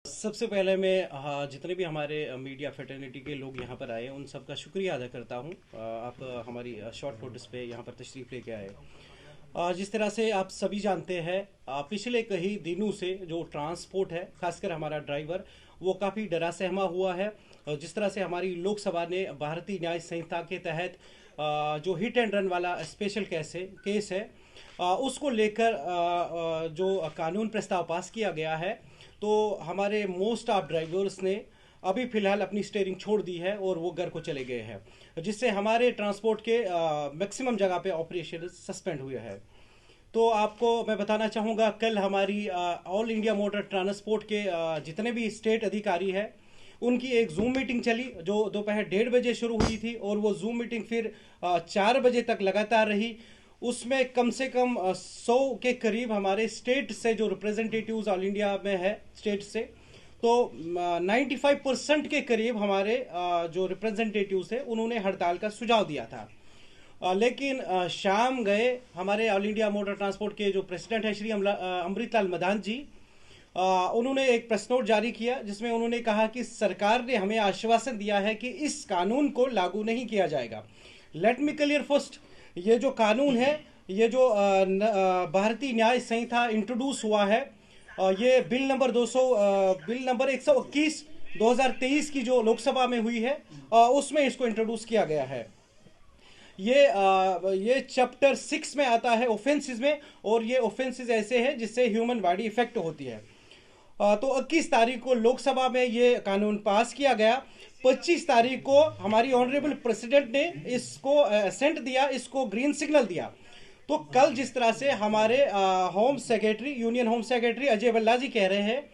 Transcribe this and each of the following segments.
सबसे पहले मैं जितने भी हमारे मीडिया फ्रेटर्निटी के लोग यहाँ पर आए उन सबका शुक्रिया अदा करता हूँ। आप हमारी शॉर्ट नोटिस पे यहाँ पर तशरीफ़ लेके आए। जिस तरह से आप सभी जानते हैं, पिछले कई दिनों से जो ट्रांसपोर्ट है, खासकर हमारा ड्राइवर, वो काफ़ी डरा सहमा हुआ है। जिस तरह से हमारी लोकसभा ने भारतीय न्याय संहिता के तहत जो हिट एंड रन वाला स्पेशल केस है, उसको लेकर जो कानून प्रस्ताव पास किया गया है, तो हमारे मोस्ट ऑफ ड्राइवर्स ने अभी फिलहाल अपनी स्टीयरिंग छोड़ दी है और वो घर को चले गए हैं, जिससे हमारे ट्रांसपोर्ट के मैक्सिमम जगह पे ऑपरेशन सस्पेंड हुए हैं। तो आपको मैं बताना चाहूँगा, कल हमारी ऑल इंडिया मोटर ट्रांसपोर्ट के जितने भी स्टेट अधिकारी हैं, उनकी एक जूम मीटिंग चली जो दोपहर 1:30 बजे शुरू हुई थी और वो जूम मीटिंग फिर 4 बजे तक लगातार रही। उसमें कम से कम 100 के करीब हमारे स्टेट से जो रिप्रेजेंटेटिव्स ऑल इंडिया में है स्टेट से, तो 95% के करीब हमारे जो रिप्रेजेंटेटिव्स है उन्होंने हड़ताल का सुझाव दिया था। लेकिन शाम गए हमारे ऑल इंडिया मोटर ट्रांसपोर्ट के जो प्रेसिडेंट है श्री अमृतलाल मदान जी, उन्होंने एक प्रेस नोट जारी किया जिसमें उन्होंने कहा कि सरकार ने हमें आश्वासन दिया है कि इस कानून को लागू नहीं किया जाएगा। लेट मी क्लियर फर्स्ट, ये जो कानून है, ये जो भारतीय न्याय संहिता इंट्रोड्यूस हुआ है, ये बिल नंबर 121 2023 की जो लोकसभा में हुई है, उसमें इसको इंट्रोड्यूस किया गया है। ये चैप्टर 6 में आता है ऑफेंसेस में, और ये ऑफेंसेस ऐसे हैं जिससे ह्यूमन बॉडी इफेक्ट होती है। तो 21 तारीख को लोकसभा में ये कानून पास किया गया। 25 तारीख को हमारी ऑनरेबल प्रेसिडेंट ने इसको असेंट दिया, इसको ग्रीन सिग्नल दिया। तो कल जिस तरह से हमारे home secretary, union home secretary Ajay Bhalla ji कह रहे हैं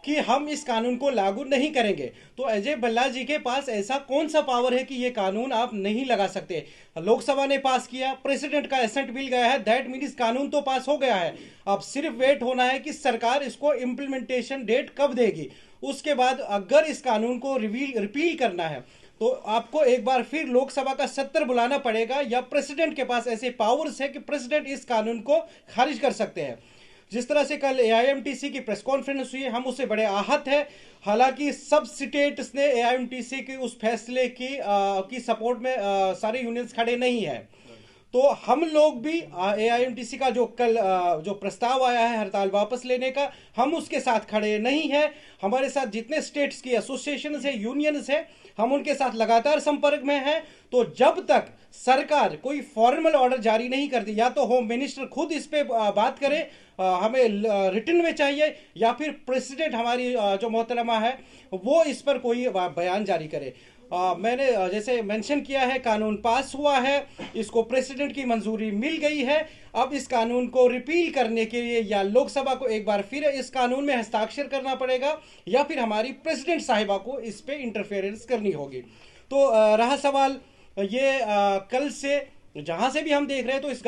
कि हम इस कानून को लागू नहीं करेंगे, तो अजय भल्ला जी के पास ऐसा कौन सा पावर है कि ये कानून आप नहीं लगा सकते? लोकसभा ने पास किया, प्रेसिडेंट का एसेंट बिल गया है, दैट मीन्स कानून तो पास हो गया है। अब सिर्फ वेट होना है कि सरकार इसको इम्प्लीमेंटेशन डेट कब देगी। उसके बाद अगर इस कानून को रिपील करना है तो आपको एक बार फिर लोकसभा का सत्र बुलाना पड़ेगा, या प्रेसिडेंट के पास ऐसे पावर्स है कि प्रेसिडेंट इस कानून को खारिज कर सकते हैं। जिस तरह से कल एआईएमटीसी की प्रेस कॉन्फ्रेंस हुई, हम उससे बड़े आहत हैं। हालांकि सब स्टेट्स ने एआईएमटीसी के उस फैसले की सपोर्ट में सारे यूनियंस खड़े नहीं है। तो हम लोग भी एआईएमटीसी का जो कल जो प्रस्ताव आया है हड़ताल वापस लेने का, हम उसके साथ खड़े नहीं हैं। हमारे साथ जितने स्टेट्स की एसोसिएशन है, यूनियंस है, हम उनके साथ लगातार संपर्क में हैं। तो जब तक सरकार कोई फॉर्मल ऑर्डर जारी नहीं करती, या तो होम मिनिस्टर खुद इस पे बात करे, हमें रिटन में चाहिए, या फिर प्रेसिडेंट हमारी जो मोहतरमा है वो इस पर कोई बयान जारी करे। मैंने जैसे मेंशन किया है, कानून पास हुआ है, इसको प्रेसिडेंट की मंजूरी मिल गई है। अब इस कानून को रिपील करने के लिए या लोकसभा को एक बार फिर इस कानून में हस्ताक्षर करना पड़ेगा, या फिर हमारी प्रेसिडेंट साहिबा को इस पे इंटरफेरेंस करनी होगी। तो रहा सवाल ये, कल से जहां से भी हम देख रहे हैं तो इस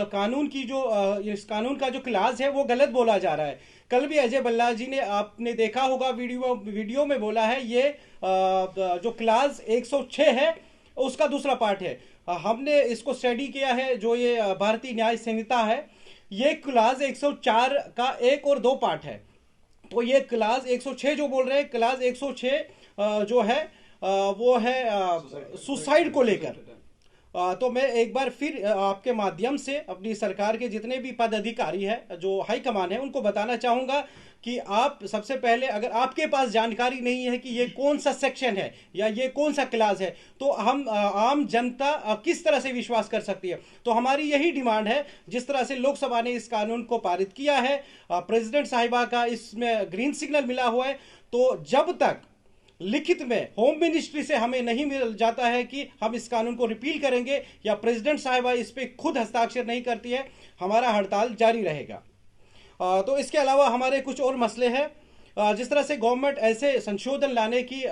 कानून की जो इस कानून का जो क्लास है वो गलत बोला जा रहा है। कल भी अजय भल्ला जी ने, आपने देखा होगा वीडियो में बोला है, ये जो क्लास 106 है उसका दूसरा पार्ट है। हमने इसको स्टडी किया है, जो ये भारतीय न्याय संहिता है, ये क्लास 104 का 1 और 2 पार्ट है। तो ये क्लास 106 जो बोल रहे हैं, क्लास 106 जो है वो है सुसाइड को लेकर। तो मैं एक बार फिर आपके माध्यम से अपनी सरकार के जितने भी पद अधिकारी हैं, जो हाई कमान है, उनको बताना चाहूँगा कि आप सबसे पहले, अगर आपके पास जानकारी नहीं है कि ये कौन सा सेक्शन है या ये कौन सा क्लास है, तो हम आम जनता किस तरह से विश्वास कर सकती है। तो हमारी यही डिमांड है, जिस तरह से लोकसभा ने इस कानून को पारित किया है, प्रेसिडेंट साहिबा का इसमें ग्रीन सिग्नल मिला हुआ है, तो जब तक लिखित में होम मिनिस्ट्री से हमें नहीं मिल जाता है कि हम इस कानून को रिपील करेंगे, या प्रेसिडेंट साहिबा इस पे खुद हस्ताक्षर नहीं करती है, हमारा हड़ताल जारी रहेगा। तो इसके अलावा हमारे कुछ और मसले हैं। जिस तरह से गवर्नमेंट ऐसे संशोधन लाने की